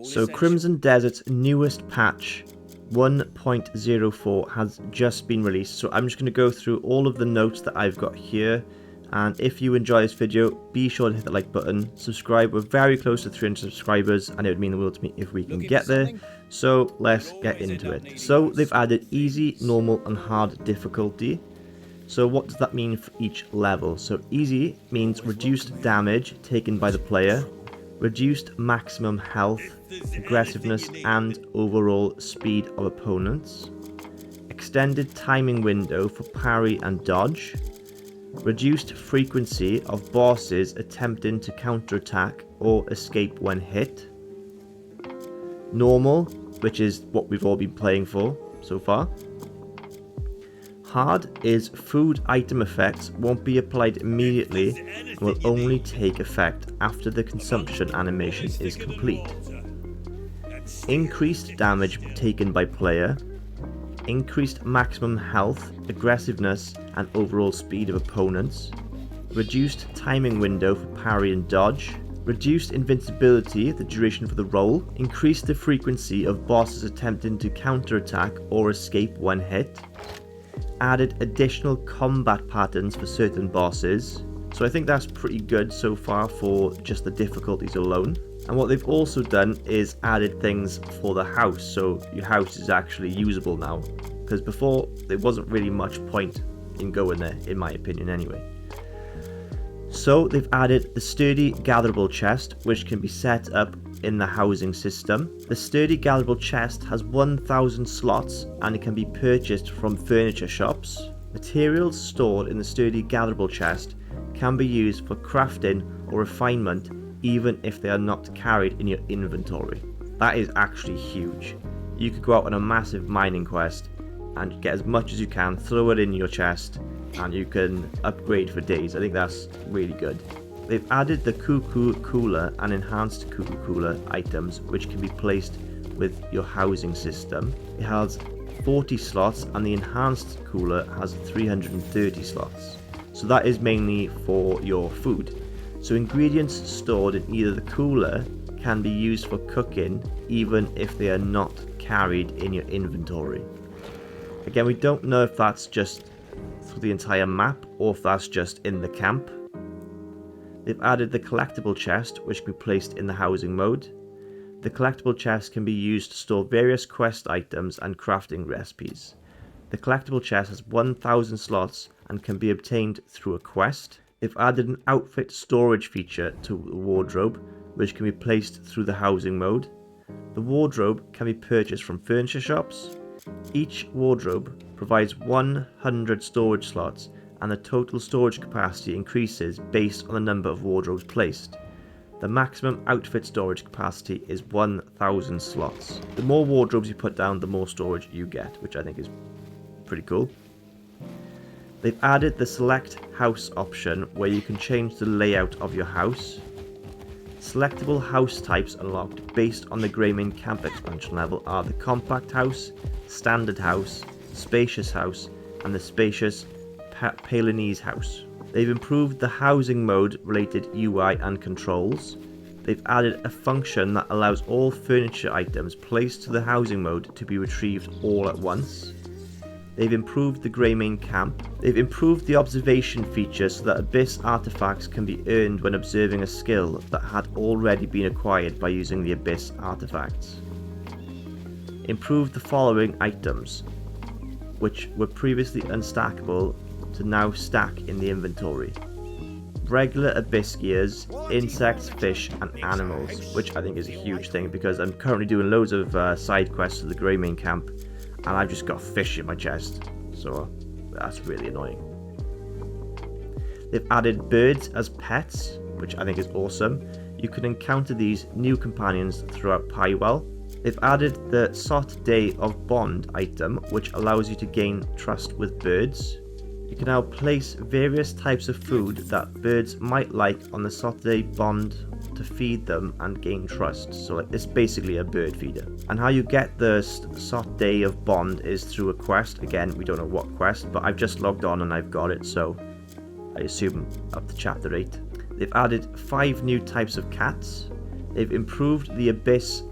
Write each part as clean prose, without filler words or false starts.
So Crimson Desert's newest patch 1.04 has just been released, so I'm just going to go through all of the notes that I've got here, and if you enjoy this video, be sure to hit the like button, subscribe. We're very close to 300 subscribers and it would mean the world to me if we can get there, so let's get into it. So they've added easy, normal and hard difficulty. So what does that mean for each level? So easy means reduced damage taken by the player, reduced maximum health, aggressiveness and overall speed of opponents, extended timing window for parry and dodge, reduced frequency of bosses attempting to counterattack or escape when hit, normal, which is what we've all been playing for so far. Hard is food item effects won't be applied immediately and will only take effect after the consumption animation is complete. Increased damage taken by player, increased maximum health, aggressiveness and overall speed of opponents, reduced timing window for parry and dodge, reduced invincibility, the duration for the roll, increased the frequency of bosses attempting to counterattack or escape when hit, added additional combat patterns for certain bosses, so I think that's pretty good so far for just the difficulties alone. And what they've also done is added things for the house, so your house is actually usable now, because before there wasn't really much point in going there, in my opinion anyway. So they've added the sturdy gatherable chest, which can be set up in the housing system. The sturdy gatherable chest has 1000 slots and it can be purchased from furniture shops. Materials stored in the sturdy gatherable chest can be used for crafting or refinement even if they are not carried in your inventory. That is actually huge. You could go out on a massive mining quest and get as much as you can, throw it in your chest and you can upgrade for days. I think that's really good. They've added the Cuckoo Cooler and enhanced Cuckoo Cooler items which can be placed with your housing system. It has 40 slots and the enhanced cooler has 330 slots. So that is mainly for your food. So ingredients stored in either the cooler can be used for cooking even if they are not carried in your inventory. Again, we don't know if that's just through the entire map or if that's just in the camp. They've added the collectible chest, which can be placed in the housing mode. The collectible chest can be used to store various quest items and crafting recipes. The collectible chest has 1000 slots and can be obtained through a quest. They've added an outfit storage feature to the wardrobe, which can be placed through the housing mode. The wardrobe can be purchased from furniture shops. Each wardrobe provides 100 storage slots and the total storage capacity increases based on the number of wardrobes placed. The maximum outfit storage capacity is 1000 slots. The more wardrobes you put down, the more storage you get, which I think is pretty cool. They've added the select house option where you can change the layout of your house. Selectable house types unlocked based on the Greymane Camp expansion level are the compact house, standard house, spacious house and the spacious Palinese house. They've improved the housing mode related UI and controls. They've added a function that allows all furniture items placed to the housing mode to be retrieved all at once. They've improved the Greymane Camp. They've improved the observation feature so that Abyss artifacts can be earned when observing a skill that had already been acquired by using the Abyss artifacts. Improved the following items, which were previously unstackable to now stack in the inventory. Regular Abyss gears, insects, fish and animals, which I think is a huge thing because I'm currently doing loads of side quests to the Greymane Camp and I've just got fish in my chest, so that's really annoying. They've added birds as pets, which I think is awesome. You can encounter these new companions throughout Pywell. They've added the Sot Day of Bond item, which allows you to gain trust with birds. You can now place various types of food that birds might like on the Sot Day Bond to feed them and gain trust. So like it's basically a bird feeder. And how you get the Sot Day of Bond is through a quest. Again, we don't know what quest, but I've just logged on and I've got it, so I assume up to chapter 8. They've added 5 new types of cats. They've improved the Abyss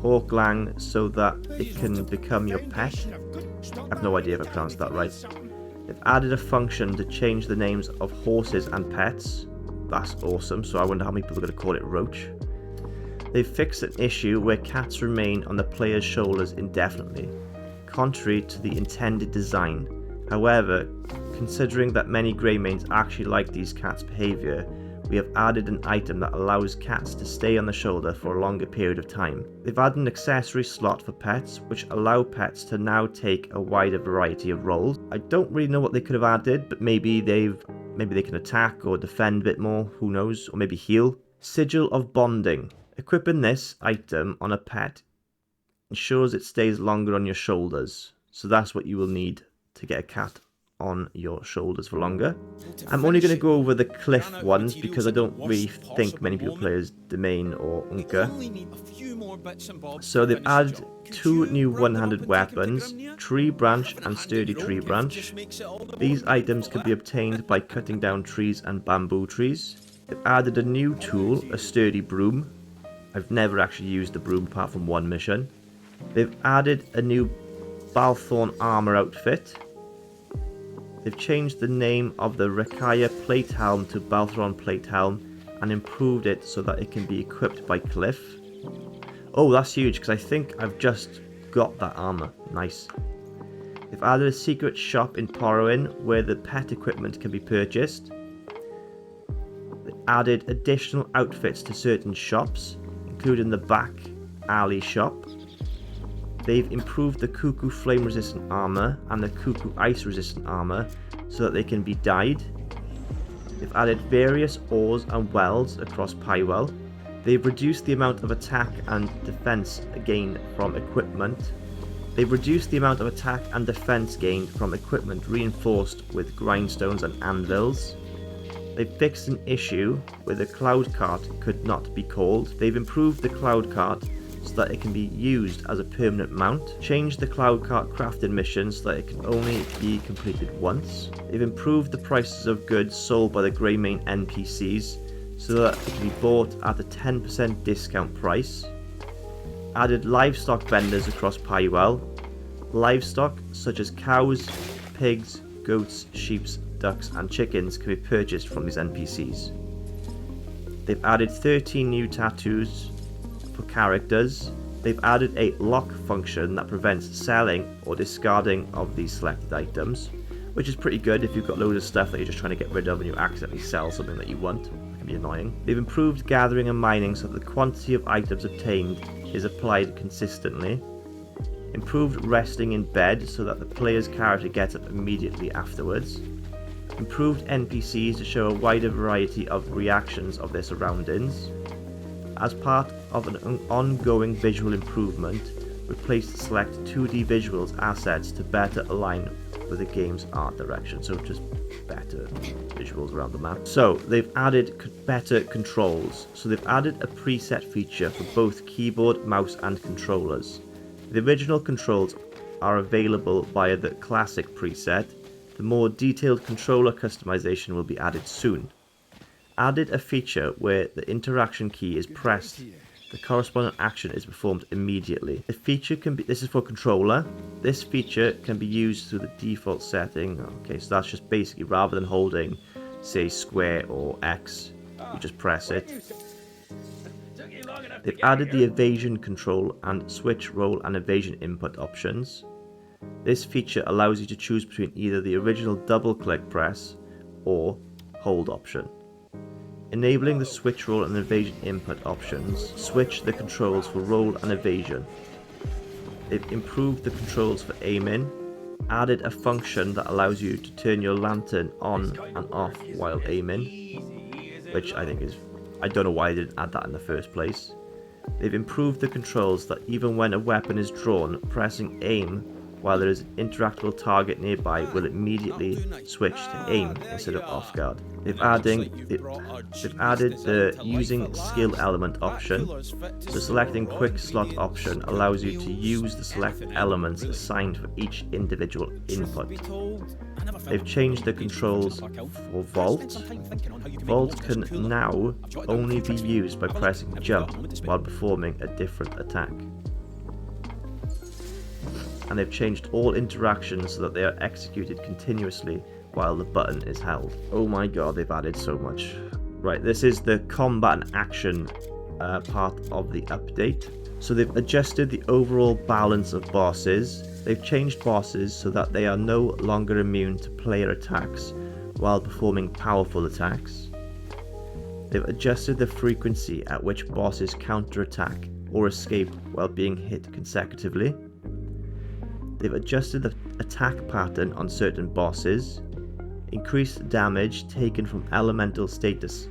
Hawklang so that it can become your pet. I have no idea if I pronounced that right. They've added a function to change the names of horses and pets. That's awesome, so I wonder how many people are going to call it Roach. They've fixed an issue where cats remain on the player's shoulders indefinitely, contrary to the intended design. However, considering that many Greymanes actually like these cats' behaviour, we have added an item that allows cats to stay on the shoulder for a longer period of time. They've added an accessory slot for pets, which allow pets to now take a wider variety of roles. I don't really know what they could have added, but maybe they can attack or defend a bit more, who knows, or maybe heal. Sigil of Bonding. Equipping this item on a pet ensures it stays longer on your shoulders, so that's what you will need to get a cat on your shoulders for longer. I'm only going to go over the cliff ones because I don't really think many people play as Domain or Unka. So they've added 2 new one-handed weapons, Tree Branch and Sturdy Tree Branch. These items can be obtained by cutting down trees and bamboo trees. They've added a new tool, a Sturdy Broom. I've never actually used the broom apart from one mission. They've added a new Balthorn armor outfit. They've changed the name of the Rakaya plate helm to Balthorn plate helm and improved it so that it can be equipped by Cliff. Oh, that's huge because I think I've just got that armor. Nice. They've added a secret shop in Porowin where the pet equipment can be purchased. They added additional outfits to certain shops, including the back alley shop. They've improved the Cuckoo flame resistant armor and the Cuckoo ice resistant armor so that they can be dyed. They've added various ores and wells across Pywell. They've reduced the amount of attack and defense gained from equipment. They've reduced the amount of attack and defense gained from equipment reinforced with grindstones and anvils. They've fixed an issue where the cloud cart could not be called. They've improved the cloud cart so that it can be used as a permanent mount, changed the cloud cart crafting mission so that it can only be completed once. They've improved the prices of goods sold by the Greymane NPCs so that it can be bought at a 10% discount price. Added livestock vendors across Pywell. Livestock such as cows, pigs, goats, sheep, ducks and chickens can be purchased from these NPCs. They've added 13 new tattoos for characters. They've added a lock function that prevents selling or discarding of these selected items, which is pretty good if you've got loads of stuff that you're just trying to get rid of and you accidentally sell something that you want. That can be annoying. They've improved gathering and mining so that the quantity of items obtained is applied consistently. Improved resting in bed so that the player's character gets up immediately afterwards. Improved NPCs to show a wider variety of reactions of their surroundings. As part of an ongoing visual improvement, replaced select 2D visuals assets to better align with the game's art direction, so just better visuals around the map. So they've added better controls. So they've added a preset feature for both keyboard, mouse and controllers. The original controls are available via the classic preset. The more detailed controller customization will be added soon. Added a feature where the interaction key is pressed, the corresponding action is performed immediately. The feature can be, this is for controller, this feature can be used through the default setting. Okay, so that's just basically rather than holding, say, square or X, you just press it. They've added the evasion control and switch roll and evasion input options. This feature allows you to choose between either the original double click press or hold option. Enabling the switch roll and evasion input options, switch the controls for roll and evasion. They've improved the controls for aiming, added a function that allows you to turn your lantern on and off while aiming, which I think is, I don't know why they didn't add that in the first place. They've improved the controls that even when a weapon is drawn, pressing aim while there is an interactable target nearby will immediately switch to aim instead of off guard. They've added the using skill element option. The selecting quick slot option allows you to use the selected elements assigned for each individual input. They've changed the controls for Vault. Vault can now only be used by pressing jump while performing a different attack. and they've changed all interactions so that they are executed continuously while the button is held. Oh my god, they've added so much. Right, this is the combat and action part of the update. So they've adjusted the overall balance of bosses. They've changed bosses so that they are no longer immune to player attacks while performing powerful attacks. They've adjusted the frequency at which bosses counterattack or escape while being hit consecutively. They've adjusted the attack pattern on certain bosses, increased damage taken from elemental status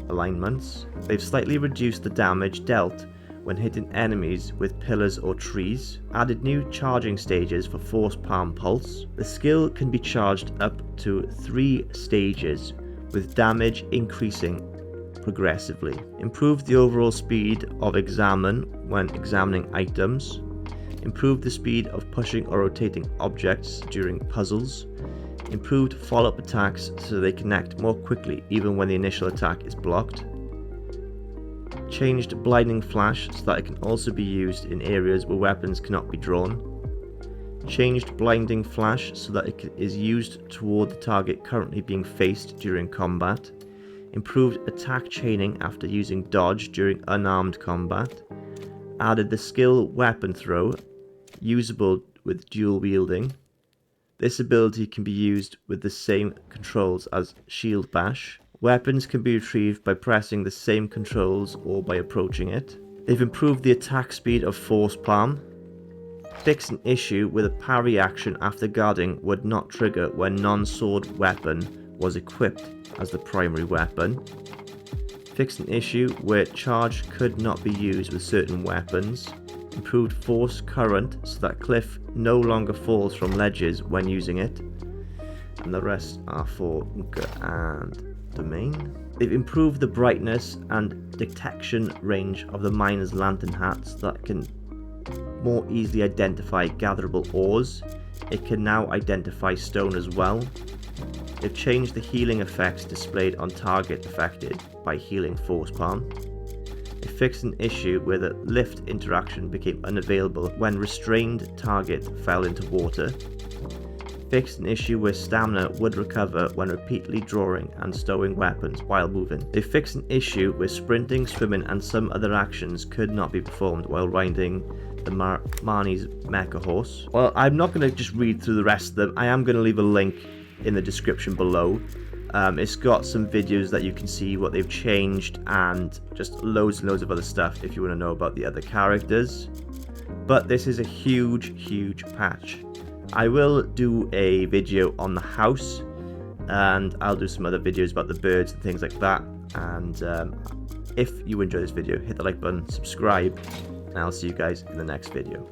alignments. They've slightly reduced the damage dealt when hitting enemies with pillars or trees, added new charging stages for Force Palm Pulse. The skill can be charged up to 3 stages, with damage increasing progressively. Improved the overall speed of examine when examining items. Improved the speed of pushing or rotating objects during puzzles. Improved follow-up attacks so they connect more quickly even when the initial attack is blocked. Changed blinding flash so that it can also be used in areas where weapons cannot be drawn. Changed blinding flash so that it is used toward the target currently being faced during combat. Improved attack chaining after using dodge during unarmed combat. Added the skill weapon throw, usable with dual wielding. This ability can be used with the same controls as shield bash. Weapons can be retrieved by pressing the same controls or by approaching it. They've improved the attack speed of Force Palm. Fixed an issue where the parry action after guarding would not trigger when non-sword weapon was equipped as the primary weapon. Fixed an issue where charge could not be used with certain weapons. Improved force current so that Cliff no longer falls from ledges when using it. And the rest are for Unka and Domain. They've improved the brightness and detection range of the miner's lantern hats that can more easily identify gatherable ores. It can now identify stone as well. They've changed the healing effects displayed on target affected by healing Force Palm. They fixed an issue where the lift interaction became unavailable when restrained target fell into water. Fixed an issue where stamina would recover when repeatedly drawing and stowing weapons while moving. They fixed an issue where sprinting, swimming and some other actions could not be performed while riding the Marnie's mecha horse. Well, I'm not going to just read through the rest of them. I am going to leave a link in the description below. It's got some videos that you can see what they've changed and just loads and loads of other stuff if you want to know about the other characters. But this is a huge patch. I will do a video on the house, and I'll do some other videos about the birds and things like that. And if you enjoy this video, hit the like button, subscribe, and I'll see you guys in the next video.